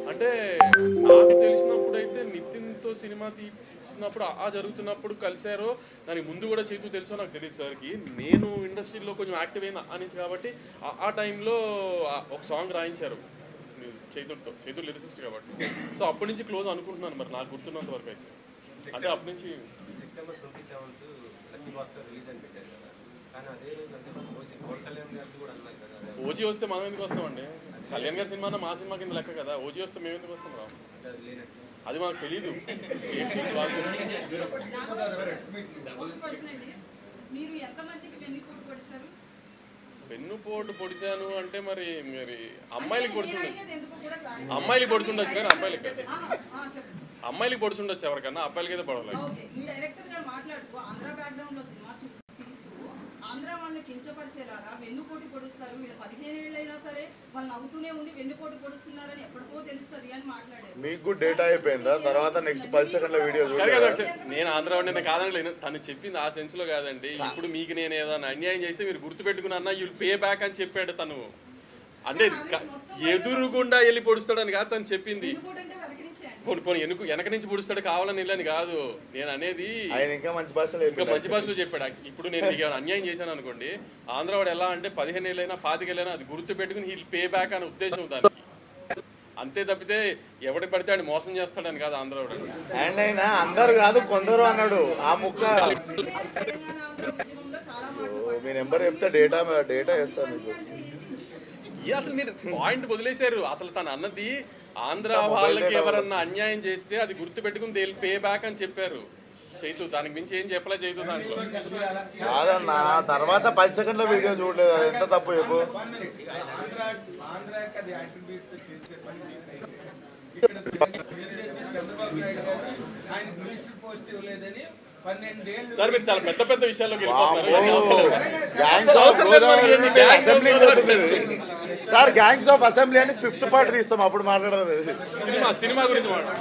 అంటే నాకు తెలిసినప్పుడు అయితే నితిన్తో సినిమా తీసినప్పుడు ఆ జరుగుతున్నప్పుడు కలిశారో దానికి ముందు కూడా చైతు తెలుసో నాకు తెలియదు సార్కి. నేను ఇండస్ట్రీలో కొంచెం యాక్టివ్ అయిన నుంచి కాబట్టి ఆ టైంలో ఒక సాంగ్ రాయించారు చైతు లిరిసిస్ట్ కాబట్టి. సో అప్పటి నుంచి క్లోజ్ అనుకుంటున్నాను, మరి నాకు గుర్తున్నంత వరకు అయితే. అంటే అప్పటి నుంచి September 27th lucky Bhaskar release అని పెట్టారు కదా, కానీ అదే కళ్యాణ్ గారికి కూడా అన్నారు కదా. ఓజీ వస్తే మనం ఎందుకు వస్తామండి? కళ్యాణ్ గారి సినిమా మా సినిమా కింద లెక్క కదా. ఓజీ వస్తే మేము ఎందుకు వస్తాం రా? అది మనకు తెలీదు. వెన్నుపోటు పొడిచాను అంటే మరి మరి అమ్మాయిలకి పొడుచుండొచ్చు, అమ్మాయిలకి పొడుచుండొచ్చు కానీ అమ్మాయిలకి పొడుచుండొచ్చు ఎవరికన్నా, అబ్బాయిలకి అయితే పడలేదు. ఆంధ్ర వాళ్ళని కించపరిచేలాగా వెన్నుపోటు పొడుస్తారు, వీళ్ళు 15 ఏళ్ళైనా సరే వాళ్ళు నవ్వుతూనే ఉండి వెన్నుపోటు పొడుస్తున్నారని ఎప్పటికో తెలుస్తుంది అని మాట్లాడారు. మీకు డేటా అయిపోయిందా? తర్వాత నెక్స్ట్ 10 సెకండ్ల వీడియో చూడాలి. నేను ఆంధ్ర వాడిని కాదనలేదు, తను చెప్పింది ఆ సెన్స్ లో కాదండి. ఇప్పుడు మీకు నేను ఏదైనా అన్యాయం చేస్తే మీరు గుర్తుపెట్టుకున్నా యూ పే బ్యాక్ అని చెప్పాడు తను. అంటే ఎదురుగుండా వెళ్ళి పొడుస్తాడని కాదు తను చెప్పింది. వెనక నుంచి పొడుస్తాడు కావాలని వెళ్ళని కాదు నేను అనేది. ఇంకా మంచి భాషలో చెప్పాడు. ఇప్పుడు నేను మీకు అన్యాయం చేశాను అనుకోండి, ఆంధ్రవాడు ఎలా అంటే 15 ఏళ్ళైనా 25 ఏళ్ళైనా అది గుర్తు పెట్టుకుని హీల్ పే బ్యాక్ అనే ఉద్దేశం దానికి. అంతే తప్పితే ఎవరికి పడితే ఆయన మోసం చేస్తాడని కాదు ఆంధ్రవాడు. అండ్ అయినా అందరు కాదు కొందరు అన్నాడు ఆ ముక్క. మీ నెంబర్ చెప్తే డేటా వేస్తాను మీకు. అసలు మీరు పాయింట్ వదిలేశారు. అసలు తను అన్నది ఆంధ్ర వాళ్ళకి ఎవరన్నా అన్యాయం చేస్తే అది గుర్తు పెట్టుకుని దే పే బ్యాక్ అని చెప్పారు చైతు. దానికి మించి ఏం చెప్పలే చైతు దాంట్లో. కాదన్నా తర్వాత 10 సెకండ్ల వీడియో చూడలేదు, అది ఎంత తప్పు చెప్పు. సార్ మీరు చాలా పెద్ద పెద్ద విషయాల్లోకి సార్ గ్యాంగ్స్ ఆఫ్ అసెంబ్లీ అని 5th పార్ట్ తీస్తాం, అప్పుడు మాట్లాడదాం. సినిమా గురించి మాట్లాడు.